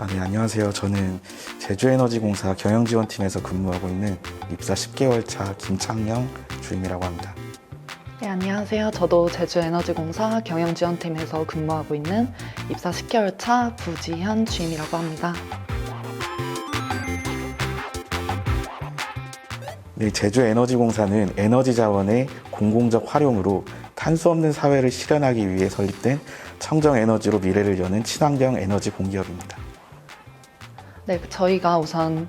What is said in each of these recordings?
네, 안녕하세요. 저는 제주에너지공사 경영지원팀에서 근무하고 있는 입사 10개월 차 김창영 주임이라고 합니다. 네, 안녕하세요. 저도 제주에너지공사 경영지원팀에서 근무하고 있는 입사 10개월 차 부지현 주임이라고 합니다. 네, 제주에너지공사는 에너지 자원의 공공적 활용으로 탄소 없는 사회를 실현하기 위해 설립된 청정에너지로 미래를 여는 친환경 에너지 공기업입니다. 네, 저희가 우선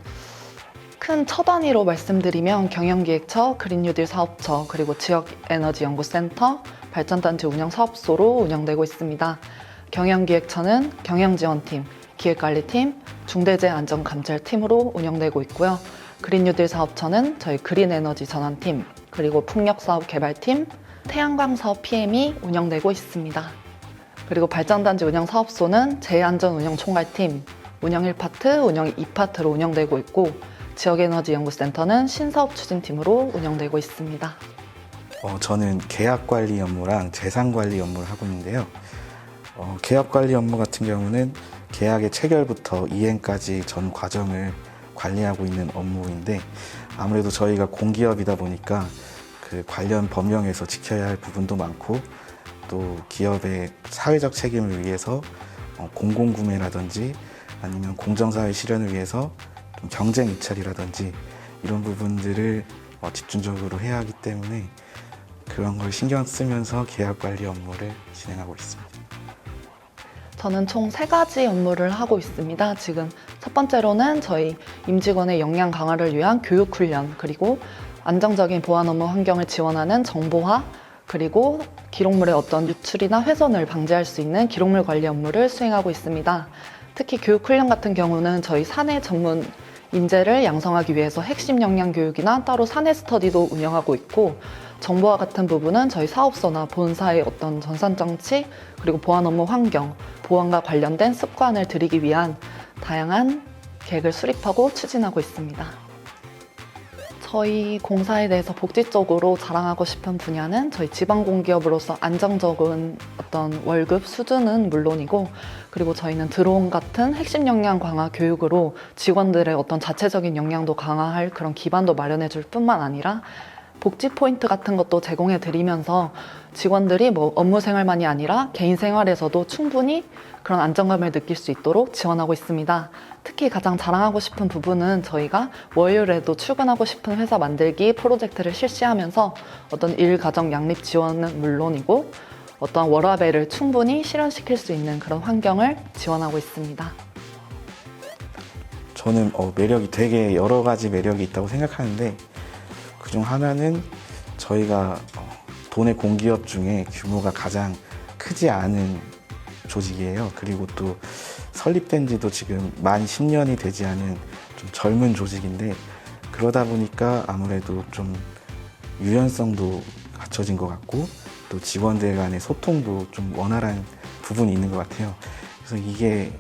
큰 첫 단위로 말씀드리면 경영기획처, 그린뉴딜 사업처, 그리고 지역에너지연구센터, 발전단지 운영사업소로 운영되고 있습니다. 경영기획처는 경영지원팀, 기획관리팀, 중대재해안전감찰팀으로 운영되고 있고요. 그린뉴딜 사업처는 저희 그린에너지 전환팀, 그리고 풍력사업개발팀, 태양광사업 PM이 운영되고 있습니다. 그리고 발전단지 운영사업소는 재해안전운영총괄팀, 운영 1파트, 운영 2파트로 운영되고 있고 지역에너지연구센터는 신사업추진팀으로 운영되고 있습니다. 저는 계약관리 업무랑 재산관리 업무를 하고 있는데요. 계약관리 업무 같은 경우는 계약의 체결부터 이행까지 전 과정을 관리하고 있는 업무인데 아무래도 저희가 공기업이다 보니까 그 관련 법령에서 지켜야 할 부분도 많고 또 기업의 사회적 책임을 위해서 공공구매라든지 아니면 공정사회 실현을 위해서 좀 경쟁 입찰이라든지 이런 부분들을 집중적으로 해야 하기 때문에 그런 걸 신경 쓰면서 계약 관리 업무를 진행하고 있습니다. 저는 총 3가지 업무를 하고 있습니다. 지금 첫 번째로는 저희 임직원의 역량 강화를 위한 교육 훈련, 그리고 안정적인 보안 업무 환경을 지원하는 정보화, 그리고 기록물의 어떤 유출이나 훼손을 방지할 수 있는 기록물 관리 업무를 수행하고 있습니다. 특히 교육 훈련 같은 경우는 저희 사내 전문 인재를 양성하기 위해서 핵심 역량 교육이나 따로 사내 스터디도 운영하고 있고, 정보화 같은 부분은 저희 사업소나 본사의 어떤 전산장치, 그리고 보안 업무 환경, 보안과 관련된 습관을 들이기 위한 다양한 계획을 수립하고 추진하고 있습니다. 저희 공사에 대해서 복지적으로 자랑하고 싶은 분야는 저희 지방공기업으로서 안정적인 어떤 월급 수준은 물론이고, 그리고 저희는 드론 같은 핵심 역량 강화 교육으로 직원들의 어떤 자체적인 역량도 강화할 그런 기반도 마련해 줄 뿐만 아니라 복지 포인트 같은 것도 제공해 드리면서 직원들이 업무 생활만이 아니라 개인 생활에서도 충분히 그런 안정감을 느낄 수 있도록 지원하고 있습니다. 특히 가장 자랑하고 싶은 부분은 저희가 월요일에도 출근하고 싶은 회사 만들기 프로젝트를 실시하면서 어떤 일, 가정, 양립 지원은 물론이고 어떤 워라밸을 충분히 실현시킬 수 있는 그런 환경을 지원하고 있습니다. 저는 매력이 되게 여러 가지 매력이 있다고 생각하는데 그중 하나는 저희가 도내 공기업 중에 규모가 가장 크지 않은 조직이에요. 그리고 또 설립된 지도 지금 만 10년이 되지 않은 좀 젊은 조직인데 그러다 보니까 아무래도 좀 유연성도 갖춰진 것 같고 또 직원들 간의 소통도 좀 원활한 부분이 있는 것 같아요. 그래서 이게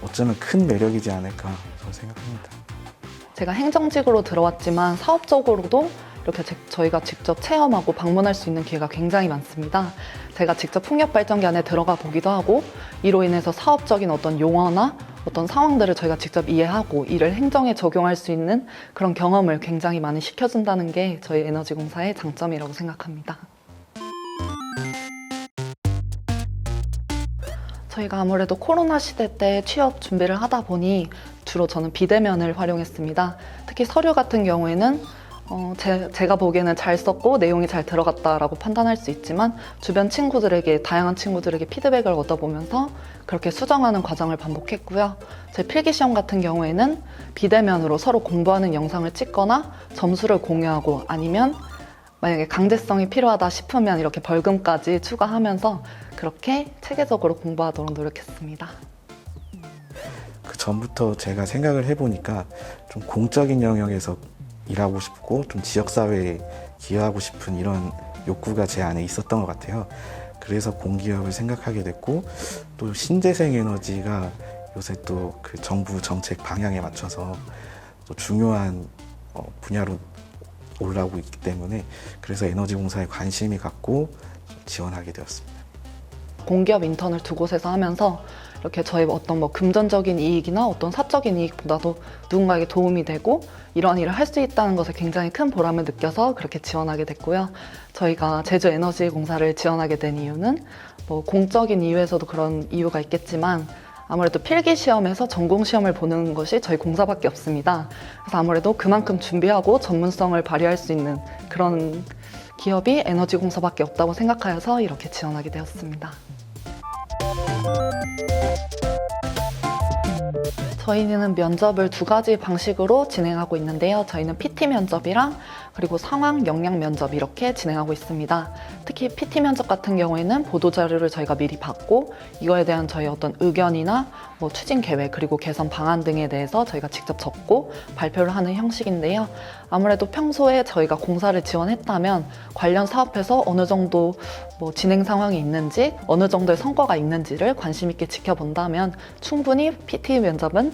어쩌면 큰 매력이지 않을까 저는 생각합니다. 제가 행정직으로 들어왔지만 사업적으로도 이렇게 저희가 직접 체험하고 방문할 수 있는 기회가 굉장히 많습니다. 제가 직접 풍력발전기 안에 들어가 보기도 하고 이로 인해서 사업적인 어떤 용어나 어떤 상황들을 저희가 직접 이해하고 이를 행정에 적용할 수 있는 그런 경험을 굉장히 많이 시켜준다는 게 저희 에너지공사의 장점이라고 생각합니다. 저희가 아무래도 코로나 시대 때 취업 준비를 하다 보니 주로 저는 비대면을 활용했습니다. 특히 서류 같은 경우에는 제가 보기에는 잘 썼고 내용이 잘 들어갔다라고 판단할 수 있지만 주변 친구들에게, 다양한 친구들에게 피드백을 얻어보면서 그렇게 수정하는 과정을 반복했고요. 제 필기시험 같은 경우에는 비대면으로 서로 공부하는 영상을 찍거나 점수를 공유하고 아니면 만약에 강제성이 필요하다 싶으면 이렇게 벌금까지 추가하면서 그렇게 체계적으로 공부하도록 노력했습니다. 그 전부터 제가 생각을 해보니까 좀 공적인 영역에서 일하고 싶고 좀 지역사회에 기여하고 싶은 이런 욕구가 제 안에 있었던 것 같아요. 그래서 공기업을 생각하게 됐고 또 신재생 에너지가 요새 또 그 정부 정책 방향에 맞춰서 또 중요한 분야로 올라오고 있기 때문에 그래서 에너지공사에 관심이 갖고 지원하게 되었습니다. 공기업 인턴을 두 곳에서 하면서 이렇게 저희 어떤 뭐 금전적인 이익이나 어떤 사적인 이익보다도 누군가에게 도움이 되고 이런 일을 할 수 있다는 것에 굉장히 큰 보람을 느껴서 그렇게 지원하게 됐고요. 저희가 제주에너지공사를 지원하게 된 이유는 뭐 공적인 이유에서도 그런 이유가 있겠지만 아무래도 필기 시험에서 전공 시험을 보는 것이 저희 공사밖에 없습니다. 그래서 아무래도 그만큼 준비하고 전문성을 발휘할 수 있는 그런 기업이 에너지공사밖에 없다고 생각하여서 이렇게 지원하게 되었습니다. 저희는 면접을 두 가지 방식으로 진행하고 있는데요. 저희는 PT 면접이랑 그리고 상황 역량 면접 이렇게 진행하고 있습니다. 특히 PT 면접 같은 경우에는 보도자료를 저희가 미리 받고 이거에 대한 저희 어떤 의견이나 뭐 추진 계획 그리고 개선 방안 등에 대해서 저희가 직접 적고 발표를 하는 형식인데요. 아무래도 평소에 저희가 공사를 지원했다면 관련 사업에서 어느 정도 뭐 진행 상황이 있는지 어느 정도의 성과가 있는지를 관심 있게 지켜본다면 충분히 PT 면접은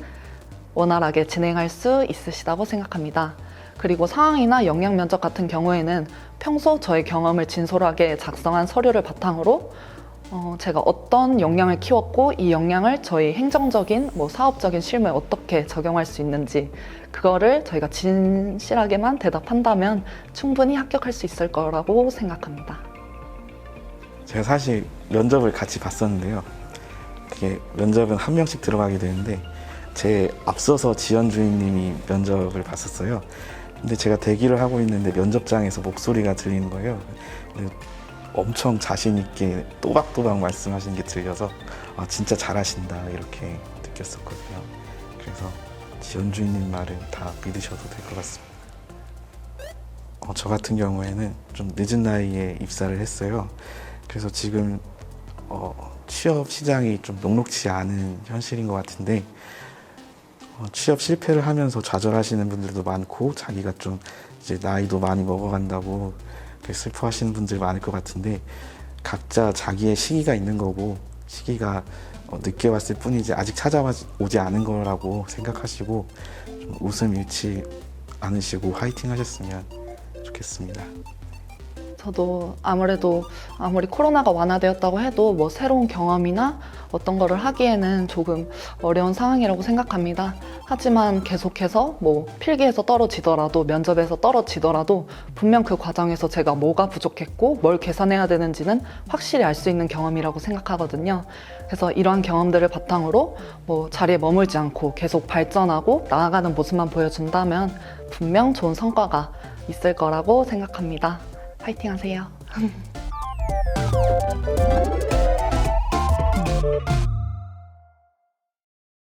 원활하게 진행할 수 있으시다고 생각합니다. 그리고 상황이나 역량 면접 같은 경우에는 평소 저의 경험을 진솔하게 작성한 서류를 바탕으로 제가 어떤 역량을 키웠고 이 역량을 저희 행정적인 뭐 사업적인 실무에 어떻게 적용할 수 있는지 그거를 저희가 진실하게만 대답한다면 충분히 합격할 수 있을 거라고 생각합니다. 제가 사실 면접을 같이 봤었는데요. 그게 면접은 한 명씩 들어가게 되는데 제 앞서서 지연 주임님이 면접을 봤었어요. 근데 제가 대기를 하고 있는데 면접장에서 목소리가 들리는 거예요. 근데 엄청 자신 있게 또박또박 말씀하시는 게 들려서 아 진짜 잘하신다 이렇게 느꼈었거든요. 그래서 지연 주임님 말은 다 믿으셔도 될 것 같습니다. 저 같은 경우에는 좀 늦은 나이에 입사를 했어요. 그래서 지금 취업 시장이 좀 녹록지 않은 현실인 것 같은데 취업 실패를 하면서 좌절하시는 분들도 많고 자기가 좀 이제 나이도 많이 먹어간다고 슬퍼하시는 분들이 많을 것 같은데 각자 자기의 시기가 있는 거고 시기가 늦게 왔을 뿐이지 아직 찾아오지 않은 거라고 생각하시고 좀 웃음 잃지 않으시고 화이팅 하셨으면 좋겠습니다. 저도 아무래도 아무리 코로나가 완화되었다고 해도 뭐 새로운 경험이나 어떤 거를 하기에는 조금 어려운 상황이라고 생각합니다. 하지만 계속해서 뭐 필기에서 떨어지더라도 면접에서 떨어지더라도 분명 그 과정에서 제가 뭐가 부족했고 뭘 개선해야 되는지는 확실히 알 수 있는 경험이라고 생각하거든요. 그래서 이러한 경험들을 바탕으로 뭐 자리에 머물지 않고 계속 발전하고 나아가는 모습만 보여준다면 분명 좋은 성과가 있을 거라고 생각합니다. 파이팅 하세요.